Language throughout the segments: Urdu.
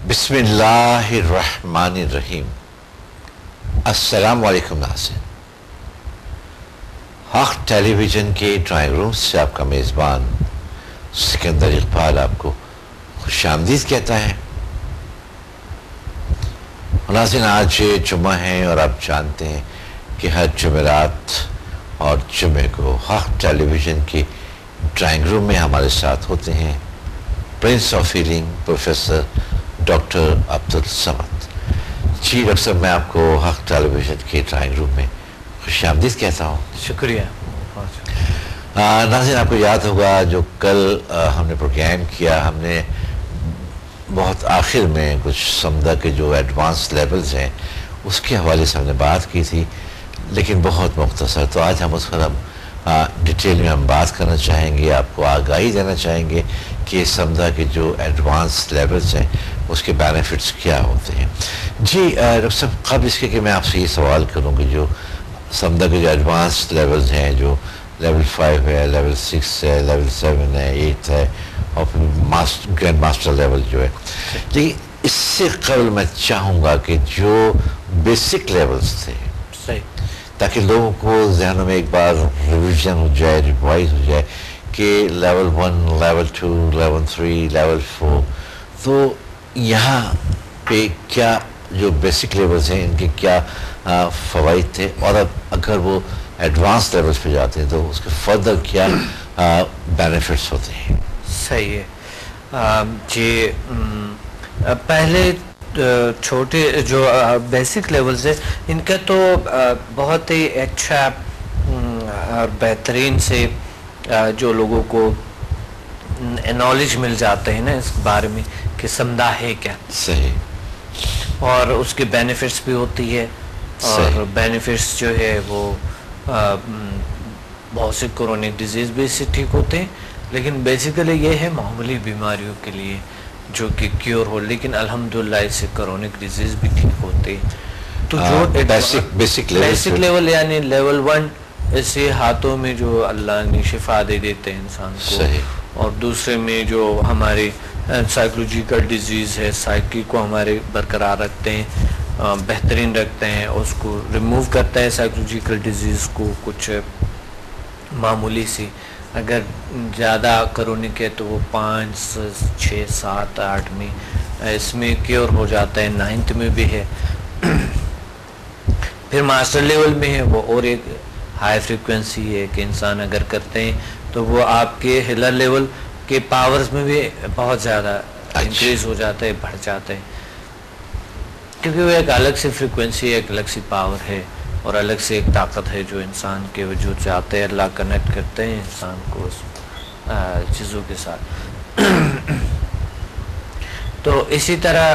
بسم اللہ الرحمن الرحیم. السلام علیکم ناظرین. حق ٹیلی ویژن کے ڈرائنگ روم سے آپ کا میزبان سکندر اقبال آپ کو خوش آمدید کہتا ہے. ناظرین، آج جمعہ ہے اور آپ جانتے ہیں کہ ہر جمعرات اور جمعے کو حق ٹیلی ویژن کی ڈرائنگ روم میں ہمارے ساتھ ہوتے ہیں prince of healing professor doctor Abdul Samad. جی ڈاکٹر صاحب، میں آپ کو حق ٹیلی ویژن کے ڈرائنگ روم میں خوش آمدید کہتا ہوں. شکریہ. ناظرین، آپ کو یاد ہوگا جو کل ہم نے پروگرام کیا، ہم نے بہت آخر میں کچھ سمدہ کے جو ایڈوانس لیولز ہیں اس کے حوالے سے ہم نے بات کی تھی، لیکن بہت مختصر. تو آج ہم اس پر ڈیٹیل میں ہم بات کرنا چاہیں گے، آپ کو آگاہی دینا چاہیں گے کہ سمدہ کے جو ایڈوانس لیولز ہیں اس کے بینیفٹس کیا ہوتے ہیں. جی ڈاکٹر صاحب، قبل اس کے کہ میں آپ سے یہ سوال کروں کہ جو سمدہ کے جو ایڈوانس لیولز ہیں، جو لیول 5 ہے، لیول 6 ہے، لیول 7 ہے، 8 ہے، اور پھر گرینڈ ماسٹر لیول جو ہے، لیکن اس سے قبل میں چاہوں گا کہ جو بیسک لیولز تھے، تاکہ لوگوں کو ذہنوں میں ایک بار ریویژن ہو جائے، ریوائز ہو جائے کہ لیول 1، لیول 2، لیول 3، لیول 4، تو یہاں پہ کیا جو بیسک لیولز ہیں ان کے کیا فوائد تھے، اور اب اگر وہ ایڈوانس لیولز پہ جاتے ہیں تو اس کے فردر کیا بینیفٹس ہوتے ہیں. صحیح ہے جی. پہلے چھوٹے جو بیسک لیولز ہیں ان کا تو بہت ہی اچھا اور بہترین سے جو لوگوں کو نالج مل جاتے ہیں نا اس بارے میں کہ سمدہ ہے کیا. صحیح. اور اس کے بینیفٹس بھی ہوتی ہے، اور بینیفٹس جو ہے وہ بہت سے کرونک ڈیزیز بھی اس سے ٹھیک ہوتے ہیں، لیکن بیسیکلی یہ ہے معمولی بیماریوں کے لیے جو کہ کیور ہو، لیکن الحمدللہ اس سے کرونک ڈیزیز بھی ٹھیک ہوتے ہیں. تو جو بیسک لیول یعنی لیول 1 ایسے ہاتھوں میں جو اللہ نے شفا دے دیتے ہیں انسان کو، اور دوسرے میں جو ہمارے سائیکولوجیکل ڈیزیز ہے، سائیکی کو ہمارے برقرار رکھتے ہیں، بہترین رکھتے ہیں، اس کو ریموو کرتے ہیں سائیکولوجیکل ڈیزیز کو. کچھ معمولی سی اگر زیادہ کرونک ہے تو وہ 5، 6، 7، 8 میں اس میں کیور ہو جاتا ہے، 9th میں بھی ہے. پھر ماسٹر لیول میں ہے، وہ اور ایک ہائی فریکوینسی ہے کہ انسان اگر کرتے ہیں تو وہ آپ کے ہیلر لیول کے پاورز میں بھی بہت زیادہ انکریز ہو جاتا ہے، بڑھ جاتا ہے، کیونکہ وہ ایک الگ سی فریکوینسی ہے، ایک الگ سی پاور ہے، اور الگ سے ایک طاقت ہے جو انسان کے وجود سے آتے ہیں. اللہ کنیکٹ کرتے ہیں انسان کو اس چیزوں کے ساتھ. تو اسی طرح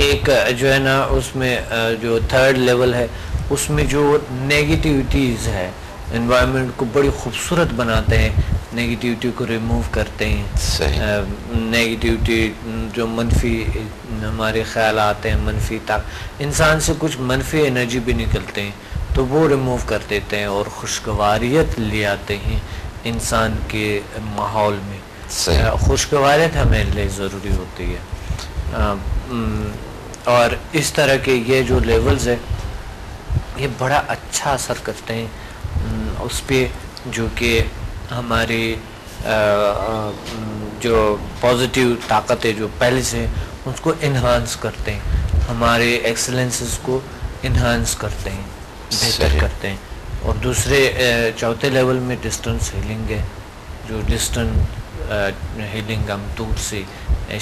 ایک جو ہے نا اس میں جو 3rd لیول ہے اس میں جو نیگیٹیوٹیز ہے انوائرمنٹ کو بڑی خوبصورت بناتے ہیں، نیگیٹیوٹی کو ریموو کرتے ہیں. نیگیٹیوٹی جو منفی ہمارے خیالات ہیں، منفی انسان سے کچھ منفی انرجی بھی نکلتے ہیں تو وہ ریموو کر دیتے ہیں اور خوشگواریت لے آتے ہیں انسان کے ماحول میں. خوشگواریت ہمیں لیے ضروری ہوتی ہے. اور اس طرح کے یہ جو لیولز ہیں یہ بڑا اچھا اثر کرتے ہیں اس پہ، جو کہ ہماری جو پازیٹیو طاقت ہے جو پہلے سے اس کو انہانس کرتے ہیں، ہمارے ایکسلنسز کو انہانس کرتے ہیں، بہتر کرتے ہیں. اور دوسرے 4تھے لیول میں ڈسٹنس ہیلنگ ہے، جو ڈسٹنس ہیلنگ ہم دور سے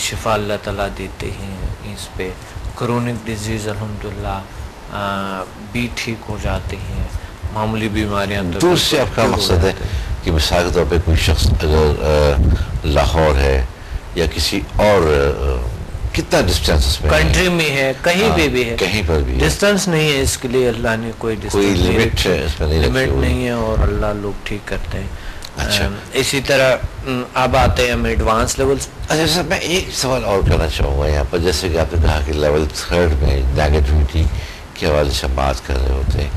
شفا اللہ تعالیٰ دیتے ہیں. اس پہ کرونک ڈیزیز الحمدللہ بھی ٹھیک ہو جاتے ہیں، معمولی بیماریاں دور سے. آپ کا مقصد ہے کہ مثال کے طور پہ کوئی شخص اگر لاہور ہے یا کسی اور کتنا ڈسٹینس میں کنٹری میں ہے، کہیں بھی ہے، کہیں پر بھی ڈسٹینس نہیں ہے، اس کے لیے اللہ نے کوئی لمٹ نہیں ہے، اور اللہ لوگ ٹھیک کرتے ہیں. اسی طرح اب آتے ہیں ہم ایڈوانس لیولز. اچھا سر، میں ایک سوال اور کرنا چاہوں گا یہاں پر. جیسے کہ آپ نے کہا کہ لیول 3rd میں نیگیٹیوٹی کے حوالے سے بات کر رہے ہوتے ہیں،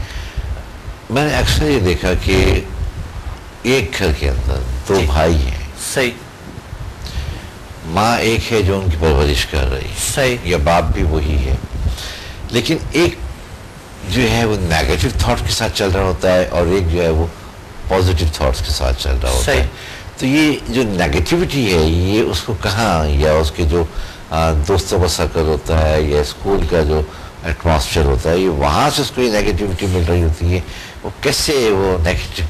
میں نے اکثر یہ دیکھا کہ ایک گھر کے اندر 2 بھائی ہیں. صحیح. ماں ایک ہے جو ان کی پرورش کر رہی ہے صحیح، یا باپ بھی وہی ہے، لیکن ایک جو ہے وہ نیگیٹو تھاٹ کے ساتھ چل رہا ہوتا ہے اور ایک جو ہے وہ پازیٹیو تھاٹس کے ساتھ چل رہا ہوتا ہے. تو یہ جو نیگیٹیوٹی ہے یہ اس کو کہاں، یا اس کے جو دوستوں کا سرکل ہوتا ہے یا اسکول کا جو ایٹماسفیئر ہوتا ہے، یہ وہاں سے اس کو یہ نیگیٹیوٹی مل رہی ہوتی ہے. وہ کیسے وہ نیگیٹو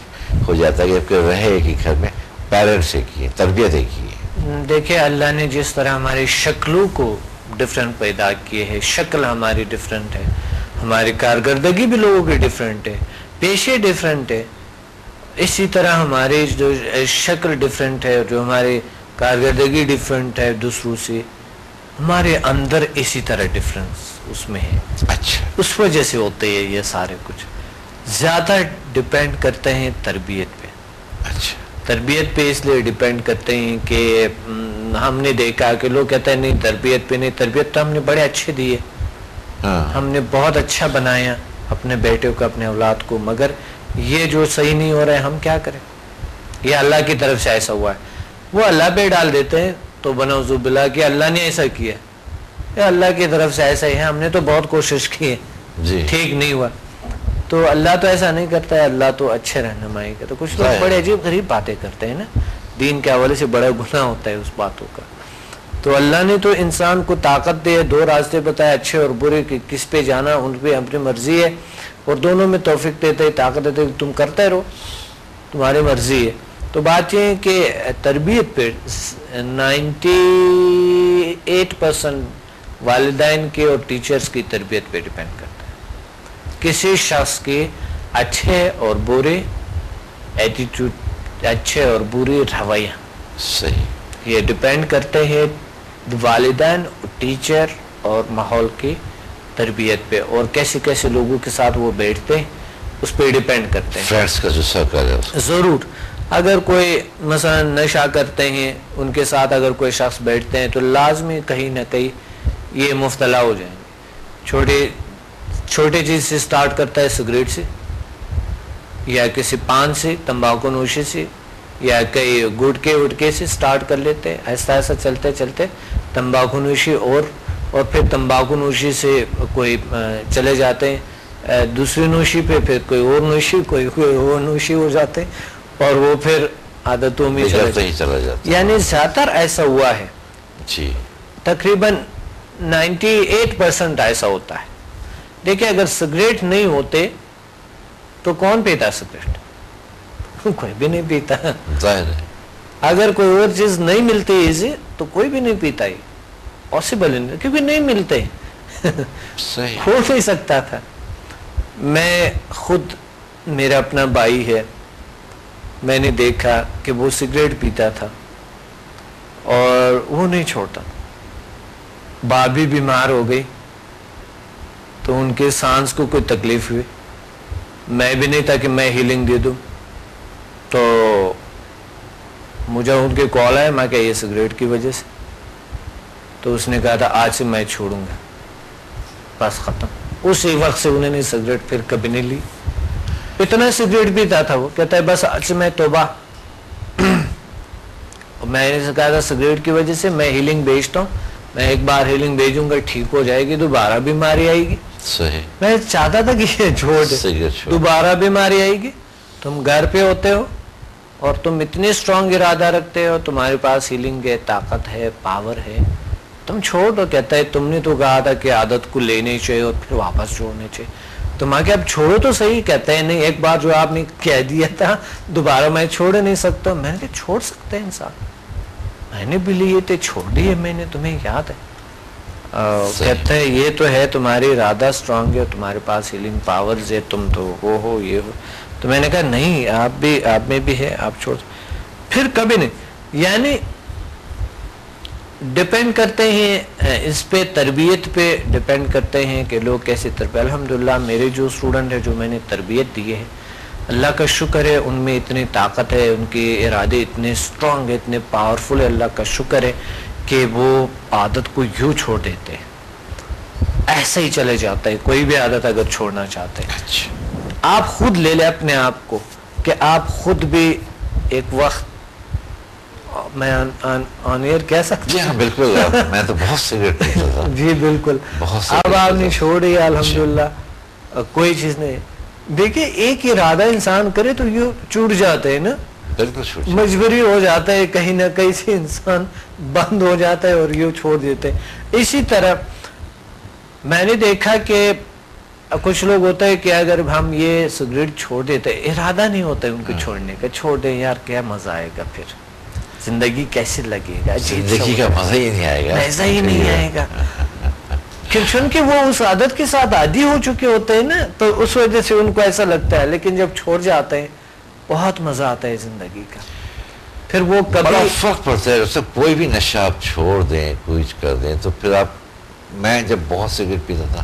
ہو جاتا ہے جبکہ رہے ایک ہی گھر میں، پیرنٹس ایک ہی ہے، تربیت ایک ہی ہے. دیکھیں اللہ نے جس طرح ہماری شکلوں کو ڈفرینٹ پیدا کیے ہے، شکل ہماری ڈفرینٹ ہے، ہماری کارکردگی بھی لوگوں کی ڈفرینٹ ہے، پیشے ڈفرینٹ ہے، اسی طرح ہماری جو شکل ڈفرینٹ ہے، جو ہماری کارکردگی ڈفرینٹ ہے دوسروں سے، ہمارے اندر اسی طرح ڈفرینس اس میں ہے. اچھا، اس وجہ سے ہوتے ہیں یہ سارے کچھ. زیادہ ڈیپینڈ کرتے ہیں تربیت پہ. اچھا، تربیت پہ اس لیے ڈیپینڈ کرتے ہیں کہ ہم نے دیکھا کہ لوگ کہتے ہیں نہیں تربیت پہ نہیں، تربیت تو ہم نے بڑے اچھے دیے، ہم نے بہت اچھا بنایا اپنے بیٹے کو، اپنے اولاد کو، مگر یہ جو صحیح نہیں ہو رہا ہے ہم کیا کریں؟ یہ اللہ کی طرف سے ایسا ہوا ہے. وہ اللہ پہ ڈال دیتے ہیں تو بنعوذ باللہ کہ اللہ نے ایسا کیا، یہ اللہ کی طرف سے ایسا ہی ہے، ہم نے تو بہت کوشش کی ہے، ٹھیک نہیں ہوا. تو اللہ تو ایسا نہیں کرتا ہے، اللہ تو اچھے رہنمائی کا. تو کچھ لوگ بڑے عجیب غریب باتیں کرتے ہیں نا، دین کے حوالے سے بڑا گناہ ہوتا ہے اس باتوں کا. تو اللہ نے تو انسان کو طاقت دے، دو راستے بتائے اچھے اور برے، کہ کس پہ جانا ان پہ اپنی مرضی ہے، اور دونوں میں توفیق دیتے، طاقت دیتے، تم کرتے رہو، تمہاری مرضی ہے. تو بات یہ ہے کہ تربیت پہ 98% والدین کے اور ٹیچرز کی تربیت پہ ڈیپینڈ کرتا ہے. کسی شخص کے اچھے اور برے ایٹیٹیوڈ، اچھے اور برے رویہ، صحیح، یہ ڈیپینڈ کرتے ہیں والدین، ٹیچر اور ماحول کی تربیت پہ، اور کیسے کیسے لوگوں کے ساتھ وہ بیٹھتے ہیں اس پہ ڈیپینڈ کرتے ہیں. فرینڈس کا جو سرکل ہے ضرور. اگر کوئی مثلا نشہ کرتے ہیں، ان کے ساتھ اگر کوئی شخص بیٹھتے ہیں تو لازمی کہیں نہ کہیں یہ مبتلا ہو جائیں گے. چھوٹے چیز سے سٹارٹ کرتا ہے، سگریٹ سے یا کسی پان سے، تمباکو نوشی سے، یا کئی گٹکے سے سٹارٹ کر لیتے ہیں. ایسا ایسا چلتے چلتے تمباکو نوشی اور پھر تمباکو نوشی سے کوئی چلے جاتے ہیں دوسری نوشی پہ، پھر کوئی اور نوشی، کوئی اور نوشی ہو جاتے ہیں، اور وہ پھر عادتوں میں چلا جاتا ہے. یعنی زیادہ تر ایسا ہوا ہے، جی تقریباً 98% ایسا ہوتا ہے. دیکھیں اگر سگریٹ نہیں ہوتے تو کون پیتا سگریٹ؟ کوئی بھی نہیں پیتا. ظاہر ہے. اگر کوئی اور چیز نہیں ملتی اسے تو کوئی بھی نہیں پیتا، ہی پاسبل نہیں، کیونکہ نہیں ملتے، ہو نہیں سکتا تھا. میں خود، میرا اپنا بھائی ہے، میں نے دیکھا کہ وہ سگریٹ پیتا تھا اور وہ نہیں چھوڑتا. باپ بھی بیمار ہو گئی تو ان کے سانس کو کوئی تکلیف ہوئی، میں بھی نہیں تھا کہ میں ہیلنگ دے دوں. تو مجھے ان کے کال آئے، میں کہا یہ سگریٹ کی وجہ سے. تو اس نے کہا تھا آج سے میں چھوڑوں گا، بس ختم. اسی وقت سے انہوں نے سگریٹ پھر کبھی نہیں لی. اتنا سگریٹ پیتا تھا وہ، کہتا ہے بس آج سے میں توبہ. میں نے کہا تھا سگریٹ کی وجہ سے میں ہیلنگ بھیجتا ہوں، میں ایک بار ہیلنگ بھیجوں گا، ٹھیک ہو جائے گی، دوبارہ بیماری آئے گی. صحیح. میں چاہتا تھا کہ یہ چھوڑ دے، دوبارہ بیماری آئے گی. تم گھر پہ ہوتے ہو اور تم اتنے سٹرونگ ارادہ رکھتے ہو، تمہارے پاس ہیلنگ ہے، طاقت ہے، پاور ہے، تم چھوڑ دو. کہتا ہے تم نے تو کہا تھا کہ عادت کو لینے چاہیے اور پھر واپس چھوڑنے چاہیے، تم آ کے اب چھوڑو تو صحیح. کہتا ہے نہیں، ایک بار جو آپ نے کہہ دیا تھا دوبارہ میں چھوڑ نہیں سکتا. میں نے کہا چھوڑ سکتے ہیں انسان، میں نے بھی لیے تھے، چھوڑ دیے میں نے، تمہیں یاد ہے. کہتا ہے یہ تو ہے تمہاری ارادہ سٹرونگ ہے، تمہارے پاس ہیلنگ پاورز ہے، تم تو وہ ہو یہ ہو. تو میں نے کہا نہیں، آپ میں بھی ہے، آپ چھوڑ. پھر کبھی نہیں. یعنی ڈپینڈ کرتے ہیں اس پہ، تربیت پہ ڈپینڈ کرتے ہیں کہ لوگ کیسے تربیت. الحمدللہ میرے جو اسٹوڈنٹ ہیں جو میں نے تربیت دی ہے، اللہ کا شکر ہے، ان میں اتنی طاقت ہے، ان کے ارادے اتنے سٹرونگ ہے، اتنے پاورفل ہے. اللہ کا شکر ہے کہ وہ عادت کو یوں چھوڑ دیتے ہیں، ایسا ہی چلے جاتا ہے. کوئی بھی عادت اگر چھوڑنا چاہتے ہیں، آپ خود لے لیں اپنے آپ کو کہ آپ خود بھی ایک وقت میں آن ایئر کہہ سکتا جی ہاں بالکل میں تو بہت سگریٹ پیتا تھا جی بالکل. اب آپ نے چھوڑی الحمدللہ, کوئی چیز نہیں. دیکھیں ایک ارادہ انسان کرے تو یہ چھوٹ جاتے ہیں نا, بالکل مجبوری ہو جاتا ہے, کہیں نہ کہیں سے انسان بند ہو جاتا ہے اور یہ چھوڑ دیتے ہیں. اسی طرح میں نے دیکھا کہ کچھ لوگ ہوتا ہے کہ اگر ہم یہ سگریٹ چھوڑ دیتے, ارادہ نہیں ہوتا ہے ان کو چھوڑنے کا, چھوڑ دیں یار کیا مزہ آئے گا, پھر زندگی کیسے لگے گا, زندگی کا مزہ ہی نہیں آئے گا, مزہ ہی نہیں آئے گا. چونکہ وہ اس عادت کے ساتھ عادی ہو چکے ہوتے ہیں نا, تو اس وجہ سے ان کو ایسا لگتا ہے. لیکن جب چھوڑ جاتے ہیں بہت مزہ آتا ہے زندگی کا. پھر وہ بڑا فرق پڑتا ہے اس سے. کوئی بھی نشہ آپ چھوڑ دیں, کچھ کر دیں, تو پھر آپ, میں جب بہت سگریٹ پیتا تھا,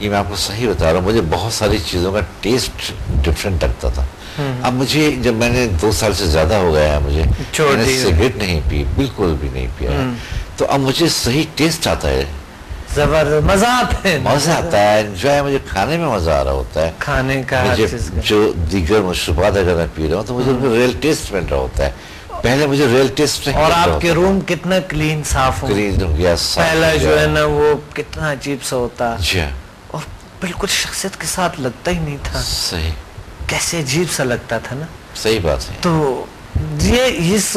یہ میں آپ کو صحیح بتا رہا ہوں, مجھے بہت ساری چیزوں کا ٹیسٹ ڈفرینٹ لگتا تھا. اب مجھے جب میں نے 2 سال سے زیادہ ہو گیا ہے, مجھے میں نے سگریٹ نہیں پی, بالکل بھی نہیں پیا, تو اب مجھے صحیح ٹیسٹ آتا ہے, زبردست مزہ آتا ہے, مزہ آتا ہے, انجوائے, مجھے کھانے میں مزہ آ رہا ہوتا ہے, کھانے کا جو دیگر مشروبات اگر میں پی رہا ہوں تو مجھے ان کا ریئل ٹیسٹ مل رہا ہوتا ہے. پہلے مجھے ریئل ٹیسٹ نہیں. اور آپ کے روم کتنا کلین صاف ہو, پہلا جو ہے نا وہ کتنا عجیب سا ہوتا, اور بالکل شخصیت کے ساتھ لگتا ہی نہیں تھا. صحیح, کیسے عجیب سا لگتا تھا نا. صحیح بات ہے. تو یہ اس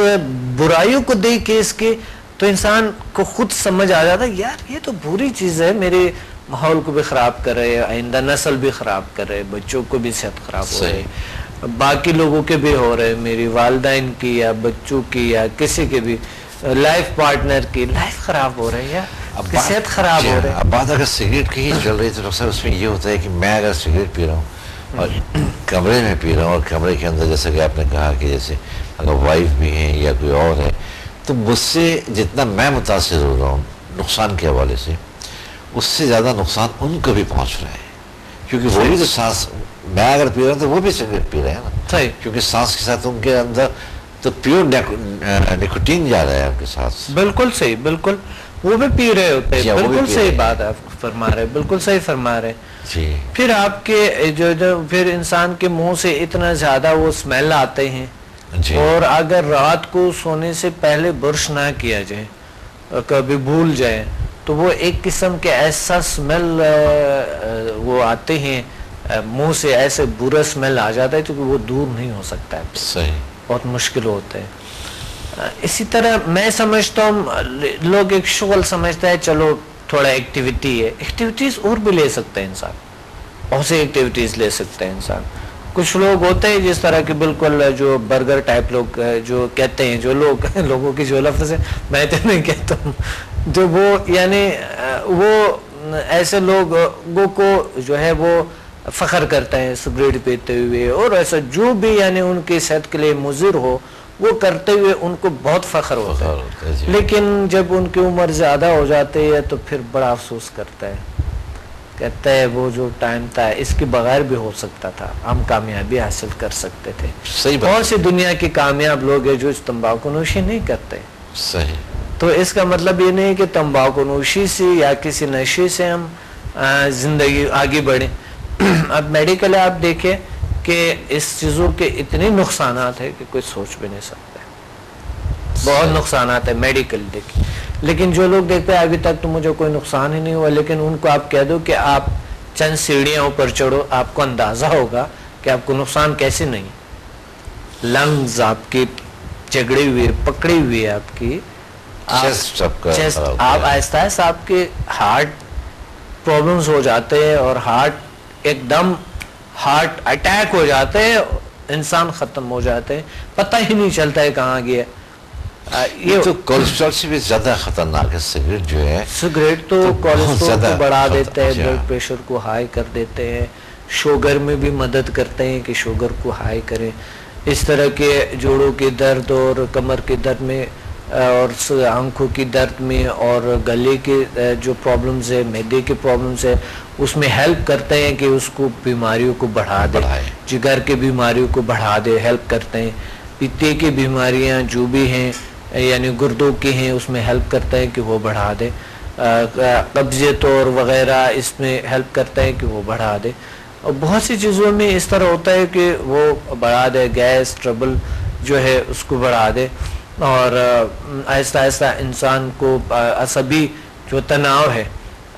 برائیوں کو دیکھ کے اس کے تو انسان کو خود سمجھ آ جاتا ہے یار یہ تو بری چیز ہے, میرے ماحول کو بھی خراب کر رہے, آئندہ نسل بھی خراب کر رہے, بچوں کو بھی صحت خراب ہو رہے, باقی لوگوں کے بھی ہو رہے, میری والدین کی یا بچوں کی یا کسی کے بھی لائف پارٹنر کی لائف خراب ہو رہی ہے, صحت خراب ہو رہی ہے. اب بات اگر سگریٹ کی ہی چل رہی تو سر اس میں یہ ہوتا ہے کہ میں اگر سگریٹ پی رہا ہوں اور کمرے میں پی رہا ہوں, اور کمرے کے اندر جیسا کہ آپ نے کہا کہ جیسے اگر وائف بھی ہیں یا کوئی اور ہے, تو مجھ سے جتنا میں متاثر ہو رہا ہوں نقصان کے حوالے سے, اس سے زیادہ نقصان ان کو بھی پہنچ رہا ہے, کیونکہ وہ بھی تو سانس, میں اگر پی رہا ہوں تو وہ بھی سگریٹ پی رہے ہیں نا, کیونکہ سانس کے ساتھ ان کے اندر تو پیور نیکوٹین جا رہا ہے ان کے ساتھ. بالکل صحیح, بالکل وہ بھی پی رہے ہوتے ہیں, بالکل صحیح بات آپ فرما رہے, بالکل صحیح فرما رہے. جی پھر آپ کے جو پھر انسان کے منہ سے اتنا زیادہ وہ اسمیل آتے ہیں, اور اگر رات کو سونے سے پہلے برش نہ کیا جائے, کبھی بھول جائے, تو وہ ایک قسم کے ایسا اسمیل وہ آتے ہیں منہ سے, ایسے برا اسمیل آ جاتا ہے کیونکہ وہ دور نہیں ہو سکتا ہے. صحیح, بہت مشکل ہوتا ہے. اسی طرح میں سمجھتا ہوں لوگ ایک شغل سمجھتا ہے, چلو تھوڑا ایکٹیویٹی ہے, ایکٹیویٹیز اور بھی لے سکتا ہے انسان, بہت سی ایکٹیویٹیز لے سکتا ہے انسان. کچھ لوگ ہوتے ہیں جس طرح کے بالکل جو برگر ٹائپ لوگ جو کہتے ہیں, جو لوگ لوگوں کی جو لفظ ہے میں تو نہیں کہتا ہوں, جو وہ یعنی وہ ایسے لوگوں کو جو ہے وہ فخر کرتا ہے سگریٹ پیتے ہوئے, اور ایسا جو بھی یعنی ان کی صحت کے لیے مضر ہو وہ کرتے ہوئے ان کو بہت فخر ہوتا ہے. لیکن جب ان کی عمر زیادہ ہو جاتی ہے تو پھر بڑا افسوس کرتا ہے, کہتا ہے وہ جو ٹائم تھا اس کے بغیر بھی ہو سکتا تھا, ہم کامیابی حاصل کر سکتے تھے. بہت سی دنیا کے کامیاب لوگ ہیں جو اس تمباکو نوشی نہیں کرتے. صحیح. تو اس کا مطلب یہ نہیں کہ تمباکو نوشی سے یا کسی نشے سے ہم زندگی آگے بڑھیں. اب میڈیکل آپ دیکھیں کہ اس چیزوں کے اتنے نقصانات ہیں کہ کوئی سوچ بھی نہیں سکتا ہے, بہت نقصانات ہیں میڈیکل دیکھیں. لیکن جو لوگ دیکھتے ہیں ابھی تک تو مجھے کوئی نقصان ہی نہیں ہوا, لیکن ان کو آپ کہہ دو کہ آپ چند سیڑھیاں اوپر چڑھو, آپ کو اندازہ ہوگا کہ آپ کو نقصان کیسے نہیں. لنگز آپ کی جگڑی ہوئی, پکڑی ہوئی ہے آپ کی, چیسٹ, آپ آہستہ آہستہ آپ کے ہارٹ پرابلمز ہو جاتے ہیں, اور ہارٹ ایک دم ہارٹ اٹیک ہو جاتے ہیں, انسان ختم ہو جاتے ہیں, پتہ ہی نہیں چلتا ہے کہاں گیا. یہ تو کولیسٹرول سے بھی زیادہ خطرناک ہے سگریٹ جو ہے. سگریٹ تو کولیسٹرول کو بڑھا دیتے ہیں, بلڈ پریشر کو ہائی کر دیتے ہیں, شوگر میں بھی مدد کرتے ہیں کہ شوگر کو ہائی کریں. اس طرح کے جوڑوں کے درد اور کمر کے درد میں, اور آنکھوں کی درد میں, اور گلے کے جو پرابلمز ہے, معدے کے پرابلمز ہے, اس میں ہیلپ کرتے ہیں کہ اس کو بیماریوں کو بڑھا دے, جگر کے بیماریوں کو بڑھا دے, ہیلپ کرتے ہیں. پیتے کی بیماریاں جو بھی ہیں یعنی گردوں کی ہیں اس میں ہیلپ کرتا ہے کہ وہ بڑھا دے. قبضیت اور وغیرہ اس میں ہیلپ کرتا ہے کہ وہ بڑھا دے. اور بہت سی چیزوں میں اس طرح ہوتا ہے کہ وہ بڑھا دے, گیس ٹربل جو ہے اس کو بڑھا دے. اور آہستہ آہستہ انسان کو عصبی جو تناؤ ہے،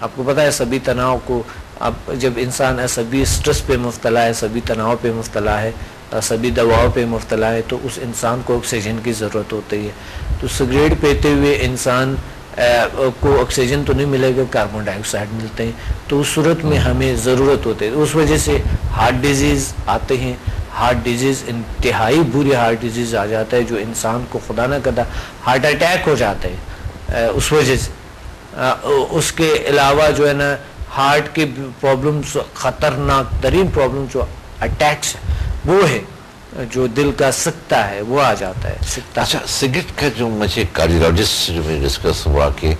آپ کو پتہ ہے عصبی تناؤ کو، اب جب انسان عصبی سٹرس پہ مبتلا ہے، عصبی تناؤ پہ مبتلا ہے، عصبی دباؤ پہ مبتلا ہے، تو اس انسان کو آکسیجن کی ضرورت ہوتی ہے. تو سگریٹ پیتے ہوئے انسان کو آکسیجن تو نہیں ملے گا، کاربن ڈائی آکسائڈ ملتے ہیں، تو اس صورت میں ہمیں ضرورت ہوتی ہے. اس وجہ سے ہارٹ ڈیزیز آتے ہیں. ہارٹ ڈیزیز انتہائی بری ہارٹ ڈیزیز آ جاتا ہے جو انسان کو خدا نہ کرتا ہارٹ اٹیک ہو جاتا ہے اس وجہ سے. اس کے علاوہ جو ہے نا ہارٹ کے پرابلمس، خطرناک ترین پرابلم جو اٹیکس وہ ہے، جو دل کا سکتہ ہے وہ آ جاتا ہے. سکتہ. اچھا، سگریٹ کا جو مجھے کارڈیولوجسٹ جو میں ڈسکس ہوا کہ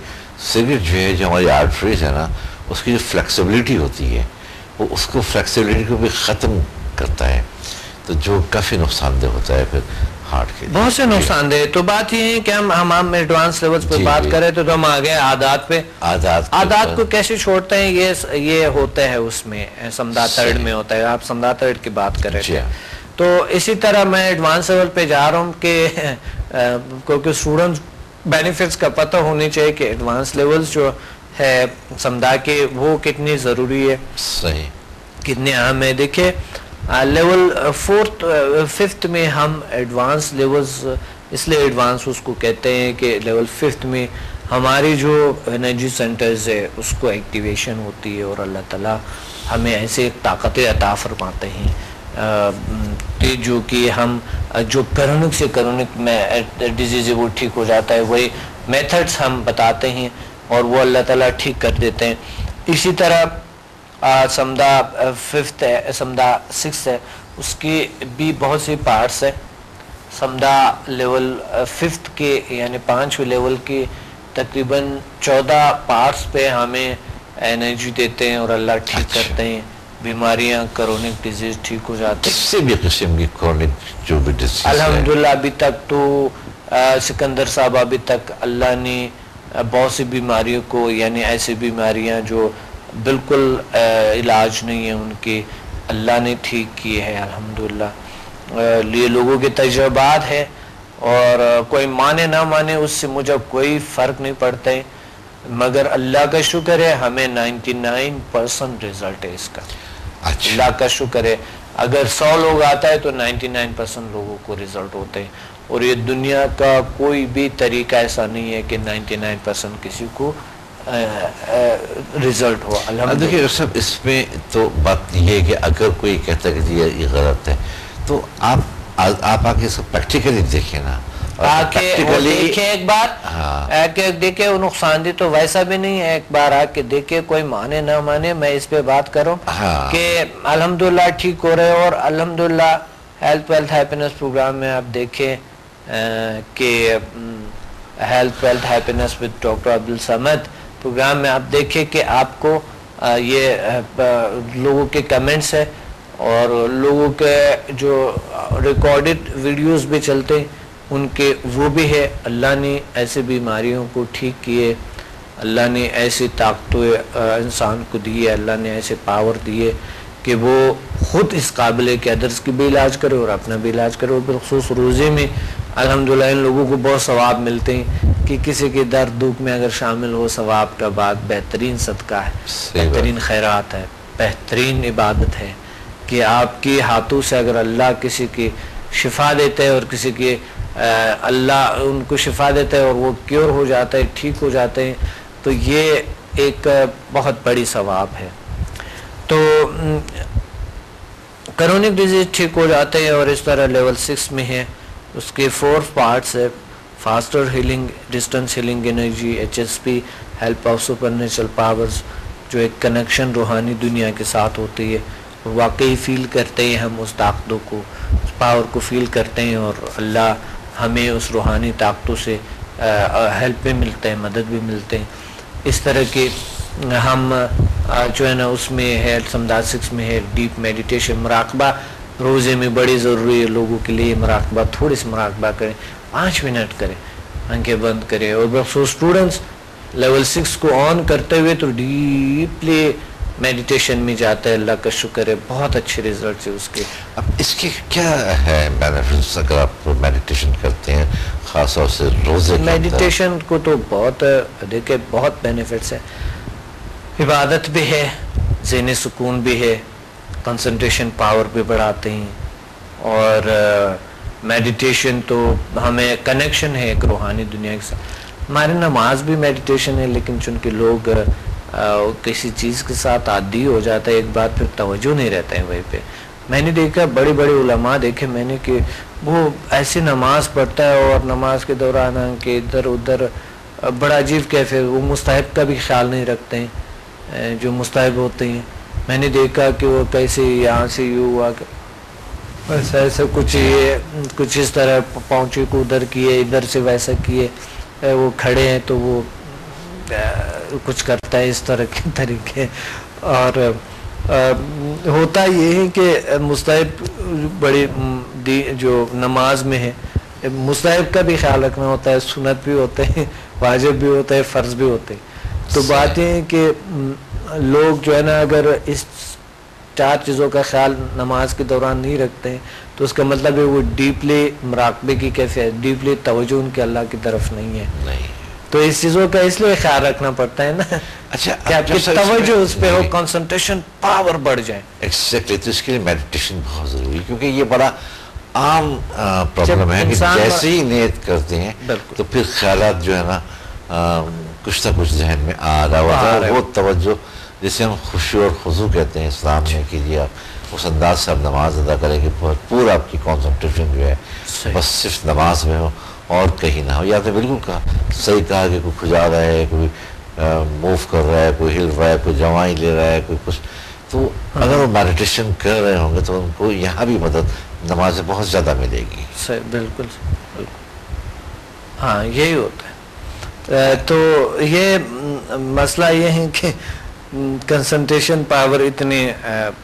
سگریٹ جو ہے، جو ہماری آرٹریز ہے نا، اس کی جو فلیکسیبلٹی ہوتی ہے وہ اس کو فلیکسیبلٹی کو بھی ختم کرتا ہے، تو جو کافی نقصان دہ ہوتا ہے پھر ہارٹ کے لیے. بہت سے نقصان دہ. تو بات یہ ہے کہ ہم ایڈوانس لیولز پہ بات کریں تو ہم آ گئے عادات پہ. عادات کو کیسے چھوڑتے ہیں، یہ ہوتا ہے اس میں سمدھا تھرڈ میں ہوتا ہے. آپ سمدھا تھرڈ کی بات کر رہے تھے. تو اسی طرح میں ایڈوانس لیول پہ جا رہا ہوں کہ کیونکہ اسٹوڈنٹس بینیفٹس کا پتہ ہونی چاہیے کہ ایڈوانس لیولز جو ہے سمدھا کے وہ کتنی ضروری ہے، صحیح کتنے اہم ہے. دیکھیں لیول 5th میں ہم ایڈوانس لیولز اس لیے ایڈوانس اس کو کہتے ہیں کہ لیول 5th میں ہماری جو انرجی سینٹرز ہے اس کو ایکٹیویشن ہوتی ہے اور اللہ تعالیٰ ہمیں ایسے ایک طاقت عطا فرماتے ہیں جو کہ ہم جو کرونک سے کرونک میں ڈیزیز وہ ٹھیک ہو جاتا ہے، وہی میتھڈس ہم بتاتے ہیں اور وہ اللہ تعالیٰ ٹھیک کر دیتے ہیں. اسی طرح سمدھا 5th ہے، سمدھا 6th ہے، اس کی بھی بہت سی پارٹس ہیں. سمدھا لیول 5th کے یعنی 5ویں لیول کی تقریباً 14 پارٹس پہ ہمیں انرجی دیتے ہیں اور اللہ ٹھیک کرتے ہیں. بیماریاں کرونک ڈیزیز ٹھیک ہو جاتے ہیں، کسی بھی قسم کی کرونک جو بھی ڈیزیز. الحمدللہ ابھی تک تو سکندر صاحب ابھی تک اللہ نے بہت سی بیماریوں کو، یعنی ایسی بیماریاں جو بالکل علاج نہیں ہے ان کے، اللہ نے ٹھیک کیے ہیں الحمدللہ. یہ لوگوں کے تجربات ہیں اور کوئی مانے نہ مانے اس سے مجھے کوئی فرق نہیں پڑتا ہے، مگر اللہ کا شکر ہے ہمیں 99% رزلٹ ہے اس کا. اللہ کا شکر ہے. اگر 100 لوگ آتا ہے تو 99% لوگوں کو رزلٹ ہوتے ہیں، اور یہ دنیا کا کوئی بھی طریقہ ایسا نہیں ہے کہ 99% کسی کو رزلٹ ہو. دیکھیے سب اس میں تو بات یہ ہے کہ اگر کوئی کہتا ہے کہ یہ غلط ہے تو آپ آ کے اس کو پریکٹیکلی دیکھیں نا، دیکھیں ایک بار دیکھیں. وہ نقصان دہ تو ویسا بھی نہیں ہے، ایک بار آ کے دیکھیں، کوئی مانے نہ مانے میں اس پہ بات کروں کہ الحمدللہ ٹھیک ہو رہے. اور الحمدللہ ہیلتھ ویلتھ ہیپینس پروگرام میں آپ دیکھیں کہ health wealth happiness with doctor Abdul Samad program میں آپ دیکھیں کہ آپ کو یہ لوگوں کے کمنٹس ہے اور لوگوں کے جو ریکارڈڈ ویڈیوز بھی چلتے ان کے وہ بھی ہے. اللہ نے ایسے بیماریوں کو ٹھیک کیے، اللہ نے ایسی طاقتیں انسان کو دی ہے، اللہ نے ایسے پاور دیے کہ وہ خود اس قابل ہے کہ ادرس کی بھی علاج کرے اور اپنا بھی علاج کرے. اور بالخصوص روزے میں الحمدللہ ان لوگوں کو بہت ثواب ملتے ہیں کہ کسی کے درد دکھ میں اگر شامل ہو، ثواب کا بات بہترین صدقہ ہے، بہترین خیرات ہے، بہترین عبادت ہے کہ آپ کے ہاتھوں سے اگر اللہ کسی کی شفا دیتے ہے اور کسی کی اللہ ان کو شفا دیتا ہے اور وہ کیور ہو جاتا ہے، ٹھیک ہو جاتے ہیں، تو یہ ایک بہت بڑی ثواب ہے. تو کرونک ڈیزیز ٹھیک ہو جاتے ہیں. اور اس طرح لیول 6 میں ہے، اس کے 4 پارٹس ہے: faster healing, distance healing energy, HSP help of super natural powers, جو ایک کنیکشن روحانی دنیا کے ساتھ ہوتی ہے. واقعی فیل کرتے ہیں ہم اس طاقتوں کو، اس پاور کو فیل کرتے ہیں اور اللہ ہمیں اس روحانی طاقتوں سے ہیلپ بھی ملتے ہیں، مدد بھی ملتے ہیں. اس طرح کے ہم جو ہے نا اس میں ہے سمدھا 6 میں ہے ڈیپ میڈیٹیشن، مراقبہ روزے میں بڑی ضروری ہے لوگوں کے لیے. مراقبہ تھوڑی سی مراقبہ کریں، 5 منٹ کریں، آنکھیں بند کریں. اور بخصوص اسٹوڈنٹس لیول 6 کو آن کرتے ہوئے تو ڈیپلی میڈیٹیشن میں جاتا ہے. اللہ کا شکر ہے بہت اچھے ریزلٹس ہیں اس کے. اب اس کے کیا ہے بینیفٹس اگر آپ میڈیٹیشن کرتے ہیں، خاص طور سے روزے کے اندر؟ میڈیٹیشن کو تو بہت دیکھیں بہت بینیفٹس ہیں. عبادت بھی ہے, ذہنی سکون بھی ہے, کنسنٹریشن پاور بھی بڑھاتے ہیں, اور میڈیٹیشن تو ہمیں کنیکشن ہے ایک روحانی دنیا کے ساتھ. ہماری نماز بھی میڈیٹیشن ہے, لیکن چونکہ لوگ کسی چیز کے ساتھ عادی ہو جاتا ہے ایک بات, پھر توجہ نہیں رہتا ہے وہیں پہ. میں نے دیکھا بڑے بڑے علماء دیکھے میں نے کہ وہ ایسی نماز پڑھتا ہے اور نماز کے دوران کہ ادھر ادھر بڑا عجیب کیفے, وہ مستحب کا بھی خیال نہیں رکھتے ہیں جو مستحب ہوتے ہیں. میں نے دیکھا کہ وہ کیسے یہاں سے یوں ہوا کہ ایسا ایسا کچھ اس طرح پہنچے کو ادھر کیے, ادھر سے ویسا کیے, وہ کھڑے ہیں تو وہ کچھ کرتا ہے اس طرح کے طریقے. اور ہوتا یہ ہے کہ مستحب بڑی جو نماز میں ہے مستحب کا بھی خیال رکھنا ہوتا ہے, سنت بھی ہوتے ہیں, واجب بھی ہوتا ہے, فرض بھی ہوتے ہیں. تو بات یہ ہے کہ لوگ جو ہے نا اگر اس 4 چیزوں کا خیال نماز کے دوران نہیں رکھتے ہیں تو اس کا مطلب ہے وہ ڈیپلی مراقبے کی کیفیت, ڈیپلی توجہ ان کے اللہ کی طرف نہیں ہے. تو اس چیزوں کا اس لیے خیال رکھنا پڑتا ہے نا, اچھا کہ آپ کی توجہ اس پہ ہو, کنسنٹریشن پاور بڑھ جائے. ایگزیکٹلی, تو اس کے لیے میڈیٹیشن بہت ضروری ہے, کیونکہ یہ بڑا عام پرابلم ہے کہ جیسے ہی نیت کرتے ہیں تو پھر خیالات جو ہے نا کچھ نہ کچھ ذہن میں آ رہا ہوتا ہے. وہ توجہ جسے ہم خشوع اور خضوع کہتے ہیں اسلام میں, کیجیے آپ اس انداز سے آپ نماز ادا کریں کہ پورا آپ کی کنسنٹریشن جو ہے بس صرف نماز میں ہو اور کہیں نہ ہو. یا تو بالکل کہا صحیح کہا کہ کوئی کھجا رہا ہے, کوئی موو کر رہا ہے, کوئی ہل رہا ہے, کوئی جوائی لے رہا ہے, کوئی کچھ, تو اگر وہ میڈیٹیشن کر رہے ہوں گے تو ان کو یہاں بھی مدد نماز سے بہت زیادہ ملے گی. بالکل بالکل, ہاں یہی ہوتا ہے. تو یہ مسئلہ یہ ہے کہ کنسنٹریشن پاور اتنی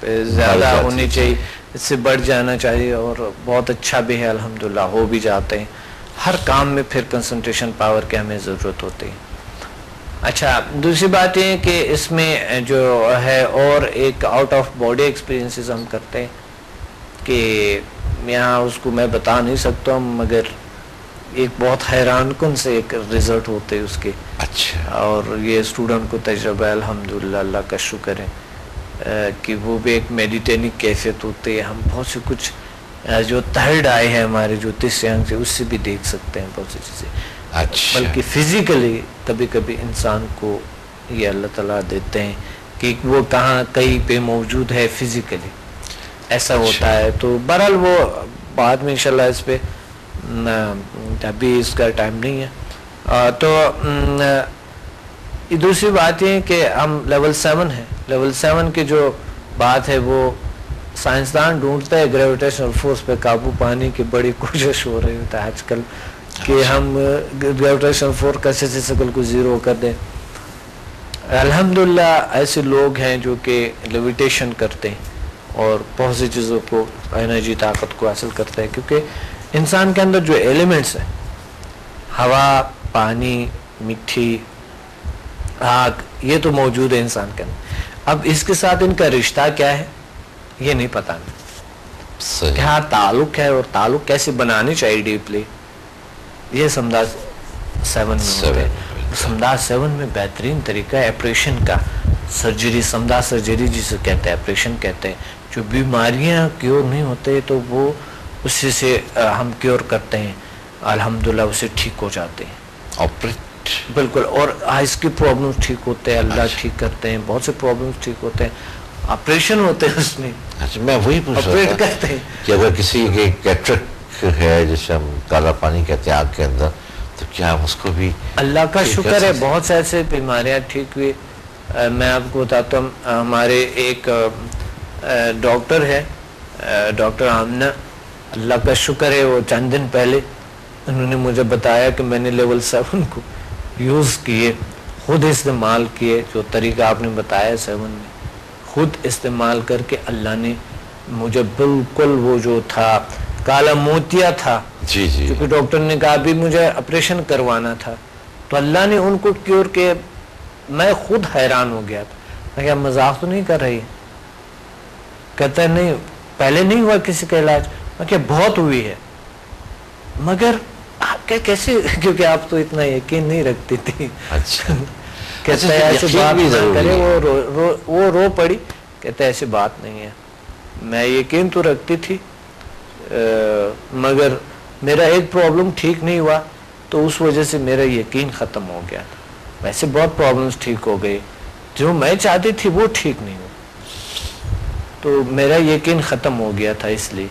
زیادہ ہونی چاہیے, اس سے بڑھ جانا چاہیے, اور بہت اچھا بھی ہے الحمدللہ, ہو بھی جاتے ہیں. ہر کام میں پھر کنسنٹریشن پاور کی ہمیں ضرورت ہوتی ہے. اچھا, دوسری بات یہ ہے کہ اس میں جو ہے اور ایک آؤٹ آف باڈی ایکسپیرینسز ہم کرتے ہیں کہ یہاں اس کو میں بتا نہیں سکتا ہوں, مگر ایک بہت حیران کن سے ایک رزلٹ ہوتے اس کے. اچھا, اور یہ اسٹوڈنٹ کو تجربہ ہے الحمدللہ, اللہ کا شکر ہے کہ وہ بھی ایک میڈیٹیٹنگ کیفیت ہوتی ہے. ہم بہت سے کچھ جو تھرڈ آئے ہیں ہمارے جو تیسرے آنکھ سے, اس سے بھی دیکھ سکتے ہیں بہت سی چیزیں. اچھا, بلکہ فزیکلی کبھی کبھی انسان کو یہ اللہ تعالیٰ دیتے ہیں کہ وہ کہاں کہیں پہ موجود ہے فزیکلی, ایسا ہوتا ہے. تو بہرحال وہ بعد میں انشاءاللہ اس پہ, ابھی اس کا ٹائم نہیں ہے. تو دوسری بات یہ کہ ہم لیول 7 ہے, لیول 7 کی جو بات ہے وہ سائنسدان ڈھونڈتا ہے گریویٹیشنل فورس پہ قابو پانے کی بڑی کوشش ہو رہی ہوتا ہے آج کل کہ ہم گریویٹیشنل فورس کیسے سے شکل کو زیرو کر دیں. الحمدللہ ایسے لوگ ہیں جو کہ لیویٹیشن کرتے ہیں اور بہت سی چیزوں کو, انرجی, طاقت کو حاصل کرتے ہیں, کیونکہ انسان کے اندر جو ایلیمنٹس ہیں, ہوا, پانی, مٹی, آگ, یہ تو موجود ہے انسان کے اندر. اب اس کے ساتھ ان کا رشتہ کیا ہے یہ نہیں پتا, کیا تعلق ہے اور تعلق کیسے بنانی چاہیے ڈیپلی, یہ سمداز 7 میں ہوتے ہیں. سمداز 7 میں بہترین طریقہ ہے آپریشن کا, سرجری, سمداز سرجری جسے کہتے ہیں, آپریشن کہتے ہیں. جو بیماریاں کیور نہیں ہوتے تو وہ اسی سے ہم کیور کرتے ہیں, الحمدللہ اسے ٹھیک ہو جاتے ہیں. بالکل, اور آئز کی پرابلمس ٹھیک ہوتے ہیں, اللہ ٹھیک کرتے ہیں, بہت سے پرابلمس ٹھیک ہوتے ہیں, آپریشن ہوتے ہیں اس میں. میں وہی پوچھ رہا تھا کہ اگر کسی کے کیٹرک ہے جسے ہم کالا پانی کہتے ہیں آنکھ کے اندر, تو کیا اس کو بھی اللہ کا شکر ہے بہت سے ایسے بیماریاں ٹھیک ہوئی. میں آپ کو بتاتا ہوں, ہمارے ایک ڈاکٹر ہے, ڈاکٹر آمنہ, اللہ کا شکر ہے وہ چند دن پہلے انہوں نے مجھے بتایا کہ میں نے لیول 7 کو یوز کیے, خود استعمال کیے, جو طریقہ آپ نے بتایا 7 میں خود استعمال کر کے اللہ نے مجھے بالکل وہ جو تھا کالا موتیا تھا, جی جی, کیونکہ ڈاکٹر نے کہا بھی مجھے آپریشن کروانا تھا, تو اللہ نے ان کو کیور کے, میں خود حیران ہو گیا تھا. میں کہا مذاق تو نہیں کر رہی, کہتا ہے نہیں پہلے نہیں ہوا کسی کا علاج. میں کہا بہت ہوئی ہے, مگر آپ کہ کیسے, کیونکہ آپ تو اتنا یقین نہیں رکھتی تھی. اچھا کہتا ہے ایسی بات نہ کرے, وہ رو پڑی. کہتا ہے ایسی بات نہیں ہے, میں یقین تو رکھتی تھی مگر میرا ایک پرابلم ٹھیک نہیں ہوا تو اس وجہ سے میرا یقین ختم ہو گیا. ویسے بہت پرابلمس ٹھیک ہو گئے, جو میں چاہتی تھی وہ ٹھیک نہیں ہوا, تو میرا یقین ختم ہو گیا تھا, اس لیے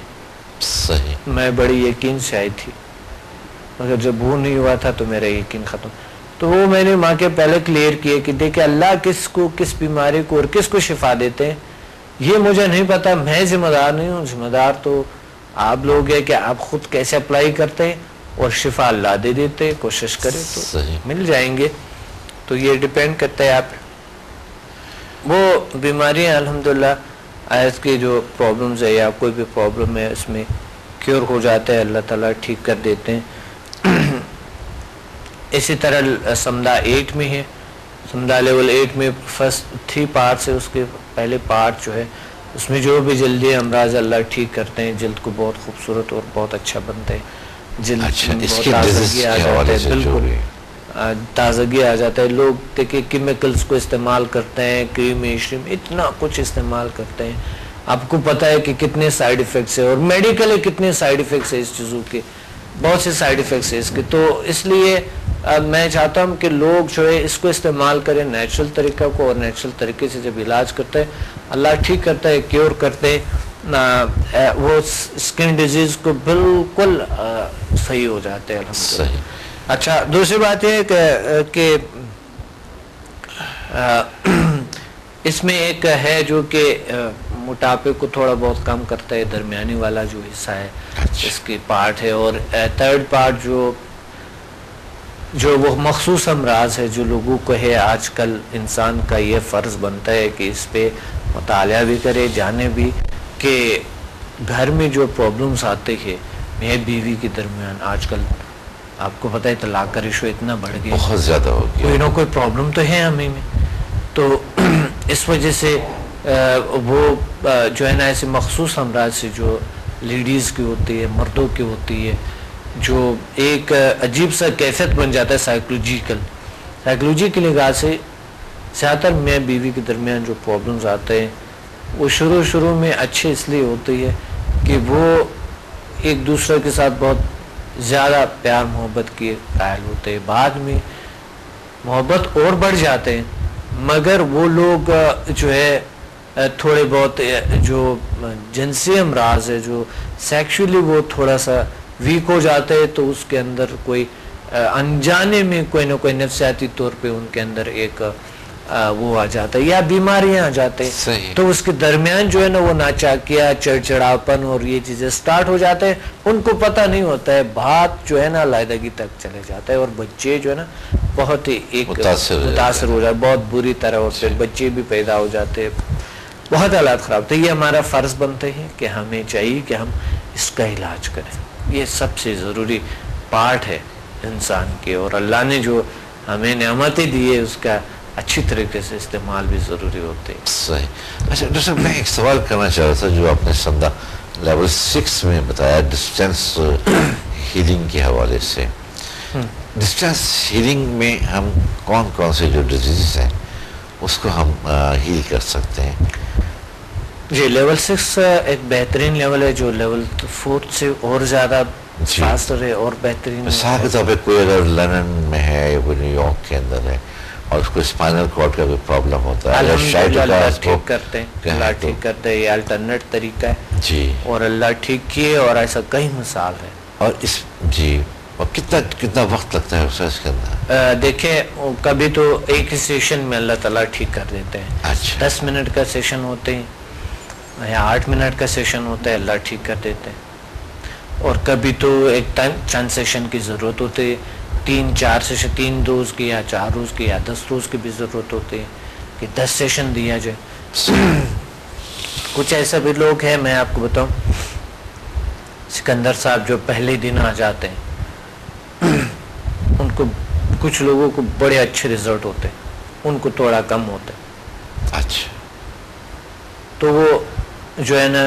صحیح میں بڑی یقین سے آئی تھی, مگر جب وہ نہیں ہوا تھا تو میرا یقین ختم. تو وہ میں نے ماں کے پہلے کلیئر کیے کہ دیکھیں اللہ کس کو کس بیماری کو اور کس کو شفا دیتے ہیں یہ مجھے نہیں پتا, میں ذمہ دار نہیں ہوں, ذمہ دار تو آپ لوگ ہیں کہ آپ خود کیسے اپلائی کرتے ہیں اور شفا اللہ دے دیتے ہیں, کوشش کریں تو مل جائیں گے. تو یہ ڈیپینڈ کرتا ہے آپ. وہ بیماریاں الحمدللہ آیت کی جو پرابلمز ہے یا کوئی بھی پرابلم ہے اس میں کیور ہو جاتا ہے, اللہ تعالیٰ ٹھیک کر دیتے ہیں. اسی طرح سمدہ 8 میں ہے, سمدہ لیول 8 میں فرسٹ 3 پارٹس ہے, اس کے پہلے پارٹ جو ہے اس میں جو بھی جلدی امراض اللہ ٹھیک کرتے ہیں, جلد کو بہت خوبصورت اور بہت اچھا بنتا ہے, جلد بہت تازگی آ جاتا ہے, بالکل تازگی آ جاتا ہے. لوگ دیکھیں کیمیکلز کو استعمال کرتے ہیں, کریم شریم اتنا کچھ استعمال کرتے ہیں, آپ کو پتہ ہے کہ کتنے سائیڈ ایفیکٹس ہیں, اور میڈیکلی کتنے سائیڈ ایفیکٹس ہیں اس چیزوں کے, بہت سے سائیڈ ایفیکٹس ہیں اس کے. تو اس لیے میں چاہتا ہوں کہ لوگ جو ہے اس کو استعمال کریں, نیچرل طریقہ کو, اور نیچرل طریقے سے جب علاج کرتے ہیں اللہ ٹھیک کرتا ہے, کیور کرتے ہیں, وہ اسکن ڈیزیز کو بالکل صحیح ہو جاتے ہیں الحمدللہ. اچھا دوسری بات یہ کہ اس میں ایک ہے جو کہ موٹاپے کو تھوڑا بہت کم کرتا ہے, درمیانی والا جو حصہ ہے اس کی پارٹ ہے. اور تھرڈ پارٹ جو وہ مخصوص امراض ہے جو لوگوں کو ہے, آج کل انسان کا یہ فرض بنتا ہے کہ اس پہ مطالعہ بھی کرے, جانے بھی کہ گھر میں جو پرابلمس آتے ہیں میاں بیوی کے درمیان, آج کل آپ کو پتہ ہے طلاق کا ریشو اتنا بڑھ گیا, بہت زیادہ ہو گیا, کوئی نہ کوئی پرابلم تو ہے ہمیں میں. تو اس وجہ سے وہ جو ہے نا ایسے مخصوص امراض سے جو لیڈیز کی ہوتی ہے, مردوں کی ہوتی ہے, جو ایک عجیب سا کیفیت بن جاتا ہے سائیکلوجی کی نگاہ سے. زیادہ تر میاں بیوی کے درمیان جو پرابلمز آتے ہیں وہ شروع میں اچھے اس لیے ہوتی ہے کہ وہ ایک دوسرے کے ساتھ بہت زیادہ پیار محبت کے قائل ہوتے ہیں, بعد میں محبت اور بڑھ جاتے ہیں, مگر وہ لوگ جو ہے تھوڑے بہت جو جنسی امراض ہے, جو سیکشولی وہ تھوڑا سا ویک ہو جاتے ہیں, تو اس کے اندر کوئی انجانے میں کوئی نہ کوئی نفسیاتی طور پہ ان کے اندر ایک وہ آ جاتا ہے یا بیماریاں آ جاتے ہیں, تو اس کے درمیان جو ہے نا وہ ناچاکیاں, چڑچڑاپن اور یہ چیزیں سٹارٹ ہو جاتے ہیں. ان کو پتہ نہیں ہوتا ہے, بات جو ہے نا علیحدگی تک چلے جاتا ہے, اور بچے جو ہے نا بہت ہی ایک متاثر ہو جاتے, بہت بری طرح ہوتے ہیں, بچے بھی پیدا ہو جاتے ہیں, بہت حالات خراب. تو یہ ہمارا فرض بنتے ہیں کہ ہمیں چاہیے کہ ہم اس کا علاج کریں, یہ سب سے ضروری پارٹ ہے انسان کے, اور اللہ نے جو ہمیں نعمتیں دی ہے اس کا اچھی طریقے سے استعمال بھی ضروری ہوتے ہیں. صحیح. اچھا ڈاکٹر صاحب میں ایک سوال کرنا چاہ رہا تھا, جو آپ نے سمدہ لیول 6 میں بتایا ڈسٹینس ہیلنگ کے حوالے سے. ڈسٹینس ہیلنگ میں ہم کون سے جو ڈیزیز ہیں اس کو ہم ہیل کر سکتے ہیں؟ جی لیول 6 ایک بہترین لیول ہے, جو لیول 4 سے اور زیادہ فاسٹر ہے اور بہترین. مثال کے طور پہ کوئی اگر لندن میں ہے یا کوئی نیو یارک کے اندر ہے اور اس کو اسپائنل کارڈ کا کوئی پرابلم ہوتا ہے, اللہ ٹھیک کرتے ہیں, اللہ ٹھیک کرتے ہیں, یہ الٹرنیٹ طریقہ ہے جی, اور اللہ ٹھیک کیے, اور ایسا کئی مثال ہے. اور اس جی اور کتنا وقت لگتا ہے اس کے اندر؟ دیکھیں کبھی تو ایک ہی سیشن میں اللہ تعالیٰ ٹھیک کر دیتے ہیں. اچھا 10 منٹ کا سیشن ہوتے ہیں یا 8 منٹ کا سیشن ہوتا ہے, اللہ ٹھیک کر دیتے ہیں. اور کبھی تو ایک چند سیشن کی ضرورت ہوتی ہے, 3-4 سیشن, 3 روز کی یا 4 روز کی یا 10 روز کی بھی ضرورت ہوتی ہے کہ 10 سیشن دیا جائے. کچھ ایسا بھی لوگ ہیں, میں آپ کو بتاؤں, سکندر صاحب جو پہلے دن آ جاتے ہیں ان کو, کچھ لوگوں کو بڑے اچھے رزلٹ ہوتے ہیں, ان کو تھوڑا کم ہوتا ہے. اچھا تو وہ جو ہے نا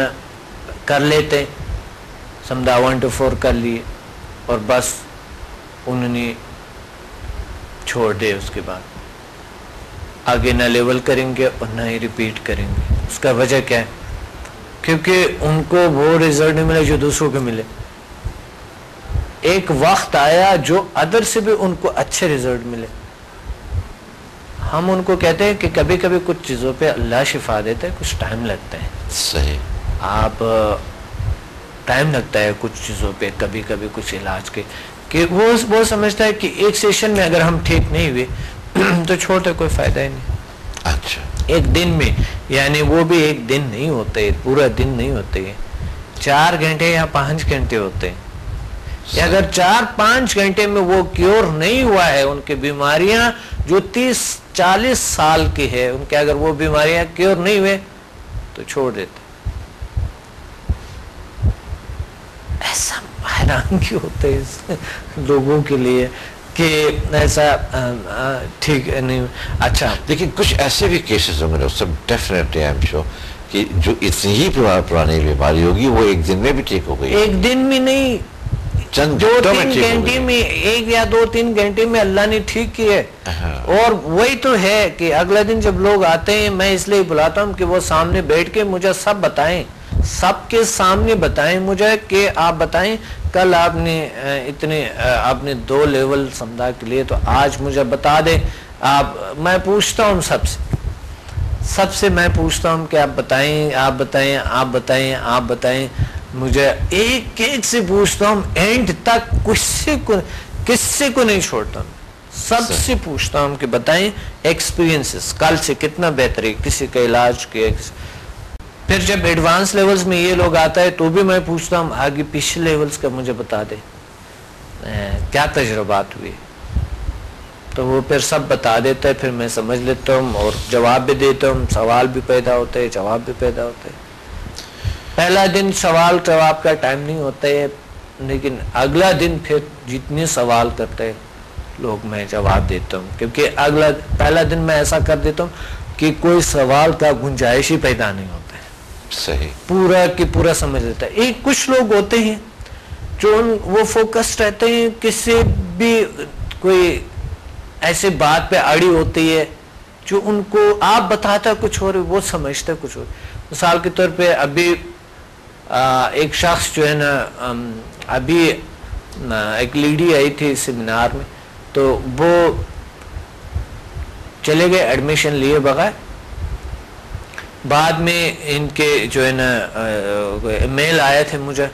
کر لیتے, سمدہ 1 to 4 کر لیے, اور بس انہوں نے چھوڑ دے، اس کے بعد آگے نہ لیول کریں گے اور نہ ہی ریپیٹ کریں گے. اس کا وجہ کیا ہے؟ کیونکہ ان کو وہ رزلٹ نہیں ملے جو دوسروں کو ملے. ایک وقت آیا جو ادر سے بھی ان کو اچھے رزلٹ ملے. ہم ان کو کہتے ہیں کہ کبھی کبھی کچھ چیزوں پہ اللہ شفا دیتا ہے، کچھ ٹائم لگتا ہے. صحیح. آپ ٹائم لگتا ہے کچھ چیزوں پہ، کبھی کبھی کچھ علاج کے، کہ وہ سمجھتا ہے کہ ایک سیشن میں اگر ہم ٹھیک نہیں ہوئے تو چھوڑتے کوئی فائدہ ہی نہیں. اچھا. ایک دن میں، یعنی وہ بھی ایک دن نہیں ہوتے، پورا دن نہیں ہوتے، 4 گھنٹے یا 5 گھنٹے ہوتے ہیں. اگر 4-5 گھنٹے میں وہ کیور نہیں ہوا ہے، ان کی بیماریاں جو 30-40 سال کی ہے، ان کے اگر وہ بیماریاں کیور نہیں ہوئے تو چھوڑ دیتے. ایسا حیرانگی ہوتے ہے لوگوں کے لیے کہ ایسا ٹھیک نہیں. اچھا لیکن کچھ ایسے بھی کیسز ہوں گے سب ڈیفینیٹلی آئی ایم شیور کہ جو اتنی ہی پرانی بیماری ہوگی وہ ایک دن میں بھی ٹھیک ہو گئی. ایک دن میں نہیں، چند 2-3 گھنٹے میں، 1 یا 2-3 گھنٹے میں اللہ نے ٹھیک کیے. اور وہی تو ہے کہ اگلا دن جب لوگ آتے ہیں، میں اس لیے بلاتا ہوں کہ وہ سامنے بیٹھ کے مجھے سب بتائیں، سب کے سامنے بتائیں مجھے کہ آپ بتائیں کل آپ نے 2 لیول سمدھا کے لیے، تو آج مجھے بتا دیں. میں پوچھتا ہوں سب سے میں پوچھتا ہوں کہ آپ بتائیں مجھے ایک سے پوچھتا ہوں، اینڈ تک کسی کو نہیں چھوڑتا ہوں. سب سے پوچھتا ہوں کہ بتائیں ایکسپیرینسز، کل سے کتنا بہتر ہے، کسی کا علاج کیا. پھر جب ایڈوانس لیولز میں یہ لوگ آتا ہے تو بھی میں پوچھتا ہوں آگے پچھلے لیولز کا مجھے بتا دے کیا تجربات ہوئے. تو وہ پھر سب بتا دیتا ہے، پھر میں سمجھ لیتا ہوں اور جواب بھی دیتا ہوں. سوال بھی پیدا ہوتے ہیں، جواب بھی پیدا ہوتے ہیں. پہلا دن سوال جواب کا ٹائم نہیں ہوتا ہے، لیکن اگلا دن پھر جتنے سوال کرتے ہیں لوگ میں جواب دیتا ہوں. کیونکہ پہلا دن میں ایسا کر دیتا ہوں کہ کوئی سوال کا گنجائش ہی پیدا نہیں ہوتا ہے. صحیح. پورا کی پورا سمجھ لیتا ہے. کچھ لوگ ہوتے ہیں جو وہ فوکس رہتے ہیں، کسی بھی کوئی ایسے بات پہ اڑی ہوتی ہے جو ان کو آپ بتاتا کچھ اور وہ سمجھتا کچھ اور. مثال کے طور پہ ابھی ایک شخص جو ہے نا، ابھی ایک لیڈی آئی تھی سیمینار میں، تو وہ چلے گئے ایڈمیشن لیے بغیر. بعد میں ان کے جو ہے نا میل آئے تھے، مجھے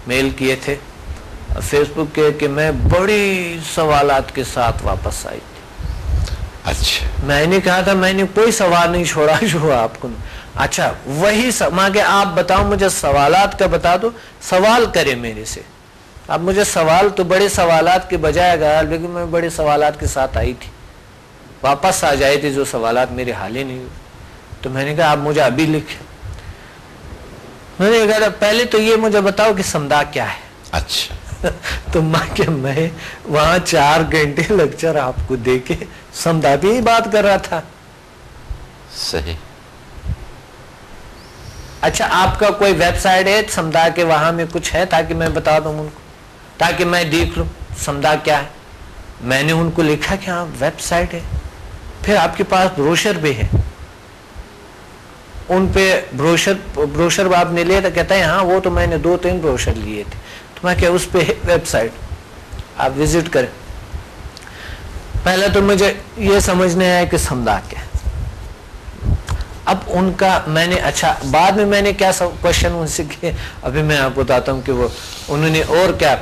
میل کیے تھے فیس بک کے کہ میں بڑی سوالات کے ساتھ واپس آئی تھی. اچھا. میں نے کہا تھا میں نے کوئی سوال نہیں چھوڑا جو آپ کو. اچھا وہی ماں کہ آپ بتاؤ مجھے سوالات کا بتا دو، سوال کرے میرے سے. اب مجھے سوال تو بڑے سوالات کے بجائے گا، لیکن میں بڑے سوالات کے ساتھ آئی تھی، واپس آ جائے تھے جو سوالات میرے حال ہی نہیں ہوئے. تو میں نے کہا آپ مجھے ابھی لکھیں. میں نے کہا پہلے تو یہ مجھے بتاؤ کہ سمدھا کیا ہے. اچھا. تو میں وہاں 4 گھنٹے لیکچر آپ کو دے کے سمدھا بھی بات کر رہا تھا. صحیح. اچھا آپ کا کوئی ویب سائٹ ہے سمدھا کے، وہاں میں کچھ ہے تاکہ میں بتا دوں ان کو، تاکہ میں دیکھ لوں سمدھا کیا ہے. میں نے ان کو لکھا کہ ہاں ویب سائٹ ہے. پھر آپ کے پاس بروشر بھی ہے، ان پہ بروشر آپ نے لیا تو کہتا ہے ہاں وہ تو میں نے 2-3 بروشر لیے تھے. تو میں کہ اس پہ ویب سائٹ آپ وزٹ کریں. پہلے تو مجھے یہ سمجھنے آیا کہ سمدھا کیا ہے. اب ان کا میں نے اچھا بعد میں میں نے کیا کوشچن ان سے کیے، ابھی میں آپ کو بتاتا ہوں کہ وہ انہوں نے اور کیا.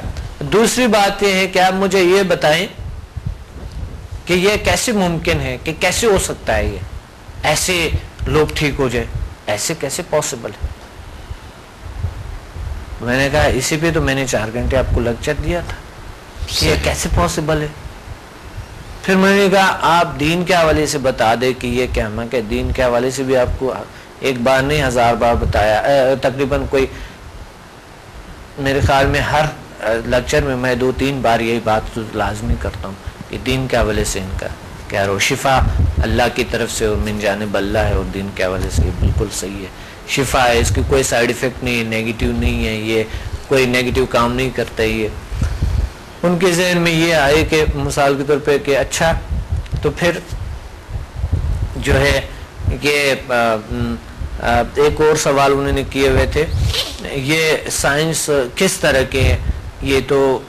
دوسری بات یہ ہے کہ آپ مجھے یہ بتائیں کہ یہ کیسے ممکن ہے، کہ کیسے ہو سکتا ہے یہ ایسے لوگ ٹھیک ہو جائے، ایسے کیسے پاسبل ہے. میں نے کہا اسی پہ تو میں نے 4 گھنٹے آپ کو لیکچر دیا تھا کہ یہ کیسے پاسبل ہے. پھر میں نے کہا آپ دین کے حوالے سے بتا دے کہ یہ کیا. میں کہ دین کے حوالے سے بھی آپ کو ایک بار نہیں 1000 بار بتایا. تقریباً کوئی میرے خیال میں ہر لیکچر میں 2-3 بار یہی بات لازمی کرتا ہوں کہ دین کے حوالے سے ان کا کیا رو شفا اللہ کی طرف سے اور من جانب اللہ ہے، اور دین کے حوالے سے یہ بالکل صحیح ہے. شفا ہے، اس کی کوئی سائیڈ ایفیکٹ نہیں ہے، نیگیٹو نہیں ہے، یہ کوئی نیگیٹو کام نہیں کرتا. یہ ان کے ذہن میں یہ آئے کہ مثال کے طور پہ کہ اچھا تو پھر جو ہے کہ ایک اور سوال انہوں نے کیے ہوئے تھے، یہ سائنس کس طرح کے ہے، یہ تو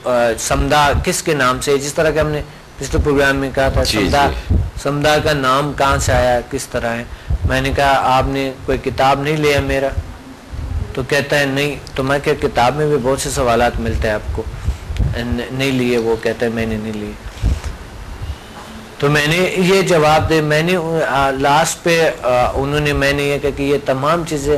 سمدا کس کے نام سے، جس طرح کہ ہم نے پچھلے پروگرام میں کہا تھا سمدا کا نام کہاں سے آیا، کس طرح ہے. میں نے کہا آپ نے کوئی کتاب نہیں لیا میرا؟ تو کہتا ہے نہیں. تو میں کہ کتاب میں بھی بہت سے سوالات ملتے ہیں آپ کو، نہیں لیے. وہ کہتا ہے میں نے نہیں لیے. تو میں نے یہ جواب دے، میں نے لاسٹ پہ انہوں نے میں نے یہ کہا کہ یہ تمام چیزیں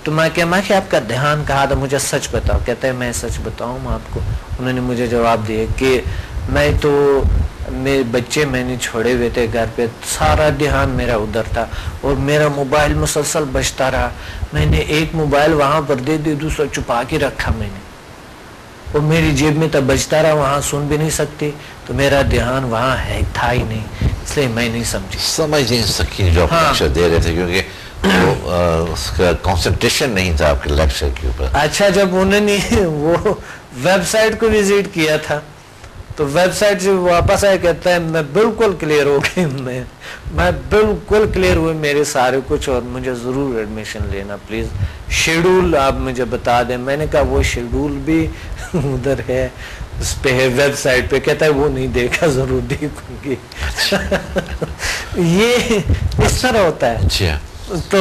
تو میں کہ آپ کا دھیان کہا تھا، مجھے سچ بتاؤ. کہتا ہے میں سچ بتاؤں آپ کو. انہوں نے مجھے جواب دیا کہ میں تو میرے بچے میں نے چھوڑے ہوئے تھے گھر پہ، سارا دھیان میرا ادھر تھا اور میرا موبائل مسلسل بجتا رہا. میں نے ایک موبائل وہاں پر دے دی، دوسرا چھپا کے رکھا میں نے، اور میری جیب میں تب بجتا رہا، وہاں سن بھی نہیں سکتی، تو میرا دھیان وہاں ہے تھا ہی نہیں، اس لیے میں نہیں سمجھ نہیں سکی جو آپ لیکچر دے رہے تھے، کیونکہ اس کا کنسنٹریشن نہیں تھا آپ کے لیکچر کے اوپر. اچھا جب انہوں نے وہ ویب سائٹ کو وزٹ کیا تھا تو ویب سائٹ سے واپس آیا، کہتا ہے میں بالکل کلیئر ہو گئی، میں بالکل کلیئر ہوئے میرے سارے کچھ، اور مجھے ضرور ایڈمیشن لینا پلیز، شیڈول آپ مجھے بتا دیں. میں نے کہا وہ شیڈول بھی ادھر ہے، اس پہ ہے ویب سائٹ پہ. کہتا ہے وہ نہیں دیکھا، ضرور دیکھوں گی. یہ اس طرح ہوتا ہے. تو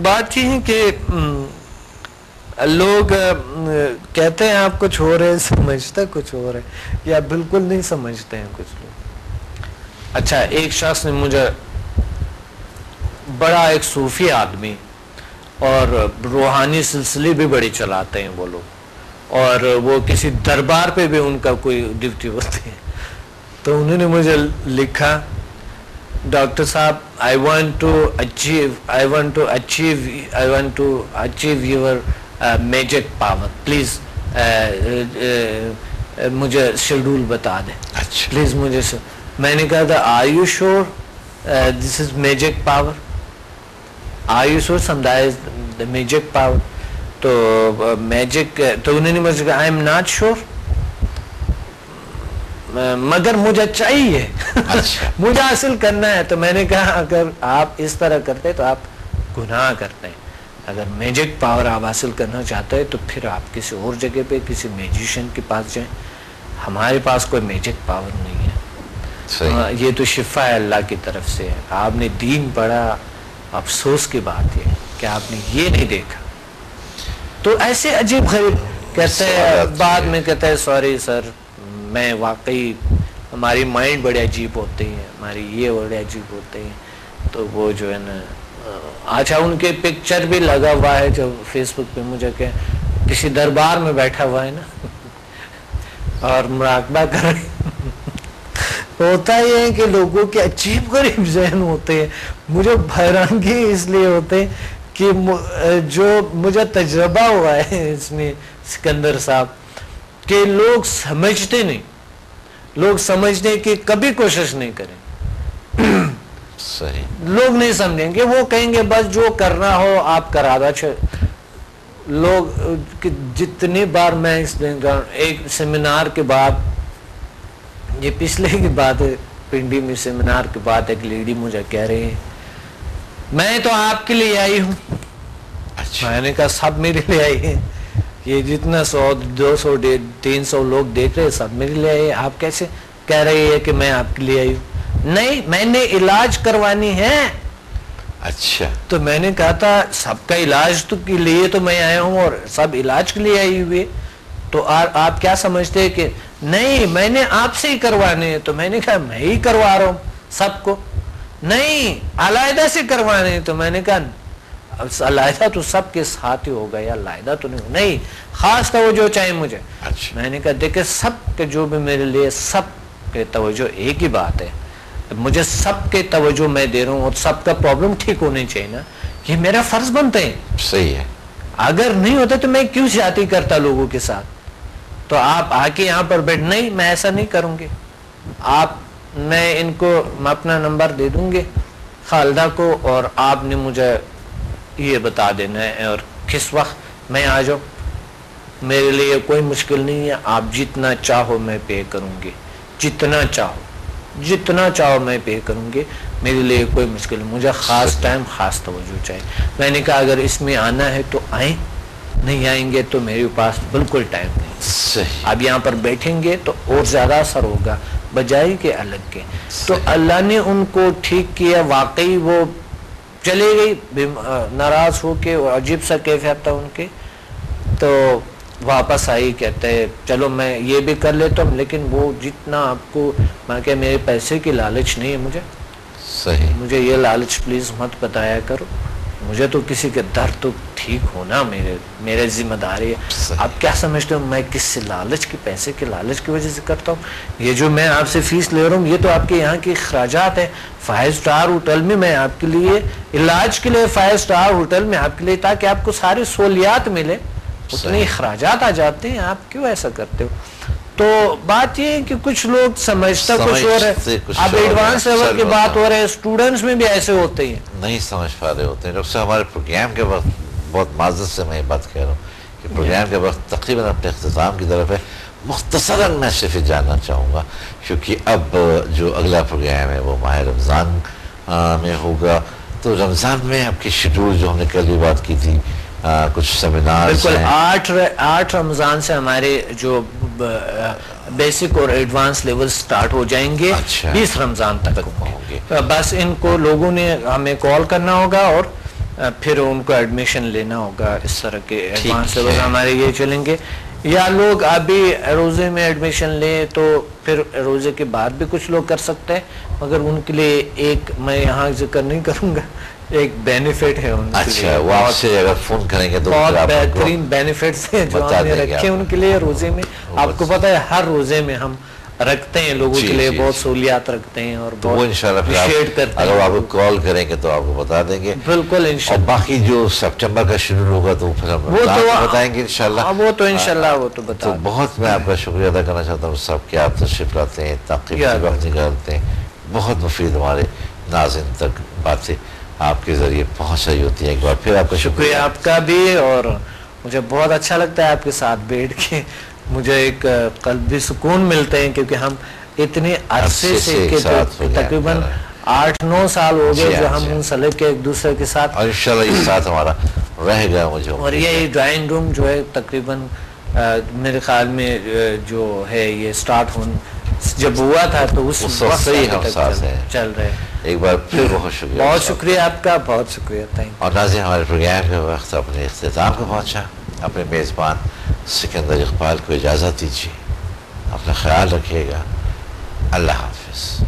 بات یہ ہے کہ لوگ کہتے ہیں آپ کچھ ہو رہے، سمجھتا کچھ ہو رہے، یا بالکل نہیں سمجھتے ہیں کچھ لوگ. اچھا ایک شخص نے مجھے، بڑا ایک صوفی آدمی اور روحانی سلسلے بھی بڑے چلاتے ہیں وہ لوگ، اور وہ کسی دربار پہ بھی ان کا کوئی ڈیوٹی ہوتی ہے. تو انہوں نے مجھے لکھا ڈاکٹر صاحب I want to achieve your magic power, please مجھے شیڈول بتا دیں پلیز مجھے. میں نے کہا تھا are you sure this is magic power, are you sure سمجھا the magic power. تو میجک، تو انہوں نے مجھے کہا I am not sure مگر مجھے چاہیے، مجھے حاصل کرنا ہے. تو میں نے کہا اگر آپ اس طرح کرتے تو آپ گناہ کرتے ہیں. اگر میجک پاور آپ حاصل کرنا چاہتے ہیں تو پھر آپ کسی اور جگہ پہ کسی میجیشین کے پاس جائیں. ہمارے پاس کوئی میجک پاور نہیں ہے، یہ تو شفا ہے اللہ کی طرف سے. آپ نے دین پڑھا، افسوس کی بات ہے کہ آپ نے یہ نہیں دیکھا. تو ایسے عجیب غریب کہتے ہیں، بعد میں کہتے ہیں سوری سر میں واقعی، ہماری مائنڈ بڑے عجیب ہوتے ہیں، ہماری یہ بڑے عجیب ہوتے ہیں. تو وہ جو ہے نا، اچھا ان کے پکچر بھی لگا ہوا ہے جو فیس بک پہ، مجھے کہ کسی دربار میں بیٹھا ہوا ہے نا اور مراقبہ کر رہے. ہوتا یہ ہے کہ لوگوں کے عجیب غریب ذہن ہوتے ہیں. مجھے حیرانگی اس لیے ہوتے ہیں کہ جو مجھے تجربہ ہوا ہے اس میں سکندر صاحب، کہ لوگ سمجھتے نہیں، لوگ سمجھنے کی کبھی کوشش نہیں کریں. لوگ نہیں سمجھیں گے، وہ کہیں گے بس جو کرنا ہو آپ کرا دو. لوگ جتنی بار میں ایک سیمینار کے بعد، یہ پچھلے کی بات ہے، پنڈی میں سیمینار کے بعد ایک لیڈی مجھے کہہ رہی ہے میں تو آپ کے لیے آئی ہوں. میں نے کہا سب میرے لیے آئی ہیں، یہ جتنا 100 200 300 لوگ دیکھ رہے سب میرے لیے آئے. آپ کیسے کہہ رہی ہے کہ میں آپ کے لیے آئی ہوں؟ نہیں، میں نے علاج کروانی ہے. اچھا. تو میں نے کہا تھا سب کا علاج تو کے لیے تو میں آیا ہوں اور سب علاج کے لیے آئی ہوئے، تو آپ کیا سمجھتے ہیں کہ نہیں میں نے آپ سے ہی کروانے ہیں؟ تو میں نے کہا میں ہی کروا رہا ہوں سب کو. نہیں علیحدہ سے کروانے ہیں. تو میں نے کہا علیحدہ تو سب کے ساتھ ہی ہوگا یا علیحدہ تو نہیں، خاص توجہ چاہیے مجھے. میں نے کہا دیکھیں سب کے جو بھی میرے لیے سب کے توجہ ایک ہی بات ہے، مجھے سب کے توجہ میں دے رہا ہوں اور سب کا پرابلم ٹھیک ہونے چاہیے نا، یہ میرا فرض بنتے ہیں. صحیح ہے. اگر نہیں ہوتا تو میں کیوں زیادتی کرتا لوگوں کے ساتھ؟ تو آپ آ کے یہاں پر بیٹھ، نہیں میں ایسا نہیں کروں گی. میں ان کو اپنا نمبر دے دوں گی خالدہ کو، اور آپ نے مجھے یہ بتا دینا ہے اور کس وقت میں آ جاؤں. میرے لیے کوئی مشکل نہیں ہے، آپ جتنا چاہو میں پے کروں گی، جتنا چاہو میں پے کروں گی، میرے لیے کوئی مشکل نہیں، مجھے خاص ٹائم خاص توجہ چاہیے۔ میں نے کہا اگر اس میں آنا ہے تو آئیں، نہیں آئیں گے تو میرے پاس بالکل ٹائم نہیں، اب یہاں پر بیٹھیں گے تو اور زیادہ اثر ہوگا بجائے کہ الگ کے۔ تو اللہ نے ان کو ٹھیک کیا، واقعی وہ چلے گئی ناراض ہو کے، عجیب سا کیفیت تھا ان کے، تو واپس آئی، کہتے ہیں چلو میں یہ بھی کر لیتا ہوں، لیکن وہ جتنا آپ کو، میں کہ میرے پیسے کی لالچ نہیں ہے مجھے یہ لالچ پلیز مت بتایا کرو، مجھے تو کسی کے درد تو ٹھیک ہونا میرے ذمہ داری ہے۔ آپ کیا سمجھتے ہو میں کس سے لالچ کی، پیسے کے لالچ کی وجہ سے کرتا ہوں؟ یہ جو میں آپ سے فیس لے رہا ہوں یہ تو آپ کے یہاں کے اخراجات ہیں، 5 اسٹار ہوٹل میں میں آپ کے لیے علاج کے لیے 5 اسٹار ہوٹل میں آپ کے لیے، تاکہ آپ کو ساری سہولیات ملے، اتنے اخراجات آ جاتے ہیں، آپ کیوں ایسا کرتے ہو؟ تو بات یہ ہے کہ کچھ لوگ سمجھتا کچھ اور ہے، اب ایڈوانس لیول کی بات ہو رہے ہیں، اسٹوڈنٹس میں بھی ایسے ہوتے ہیں، نہیں سمجھ پا رہے ہوتے ہیں۔ ڈاکٹر صاحب ہمارے پروگرام کے وقت، بہت معذرت سے میں یہ بات کہہ رہا ہوں کہ پروگرام کے وقت تقریباً اپنے اختتام کی طرف ہے، مختصراً میں صرف جاننا چاہوں گا کیونکہ اب جو اگلا پروگرام ہے وہ ماہ رمضان میں ہوگا، تو رمضان میں آپ کی شیڈول جو ہم نے کل بھی بات کی تھی، کچھ سیمینار بالکل 8 رمضان سے ہمارے جو بیسک اور ایڈوانس لیول سٹارٹ ہو جائیں گے، 20 رمضان تک ہوں گے۔ بس ان کو لوگوں نے ہمیں کال کرنا ہوگا اور پھر ان کو ایڈمیشن لینا ہوگا، اس طرح کے ایڈوانس لیول ہمارے یہ چلیں گے، یا لوگ ابھی روزے میں ایڈمیشن لیں تو پھر روزے کے بعد بھی کچھ لوگ کر سکتے ہیں، مگر ان کے لیے ایک میں یہاں ذکر نہیں کروں گا، ایک بینیفٹ ہے ان کے لیے، وہ آپ سے اگر فون کریں گے تو بہت بہترین بینیفٹس ہیں جو ہم نے رکھے ان کے لیے روزے میں۔ آپ کو پتہ ہے ہر روزے میں ہم رکھتے ہیں لوگوں کے لیے بہت سہولیات رکھتے ہیں، اور وہ انشاءاللہ پھر اگر آپ کو کال کریں گے تو آپ کو بتا دیں گے بالکل انشاءاللہ۔ اور باقی جو سپٹمبر کا شیڈول ہوگا تو پھر ہم بتائیں گے انشاءاللہ، وہ تو انشاءاللہ وہ تو بتا۔ تو بہت میں آپ کا شکریہ ادا کرنا چاہتا ہوں صاحب کہ آپ تشریف لاتے ہیں، تاکہ وقت نکالتے ہیں، بہت مفید ہمارے ناظرین تک باتیں آپ کے ذریعے پہنچ رہی ہوتی ہیں۔ ایک بار پھر آپ کا شکریہ آپ کا بھی، اور مجھے بہت اچھا لگتا ہے آپ کے ساتھ بیٹھ کے، مجھے ایک قلبی سکون ملتے ہیں، کیونکہ ہم اتنے عرصے سے تقریباً 8-9 سال ہو گئے جو ہم منسلک کے ایک دوسرے کے ساتھ، اور انشاءاللہ یہ ساتھ ہمارا رہ گیا مجھے، اور یہ ڈرائنگ روم جو ہے تقریباً میرے خیال میں جو ہے یہ سٹارٹ جب ہوا تھا تو اس وقت سے ہم ساتھ ہیں، چل رہے ہیں۔ ایک بار پھر بہت شکریہ، بہت شکریہ آپ کا، بہت شکریہ، تھینک۔ اور ناظرین ہمارے پروگرام کے وقت اپنے اختتام کو پہنچا، اپنے میزبان سکندر اقبال کو اجازت دیجیے، اپنا خیال رکھیے گا، اللہ حافظ۔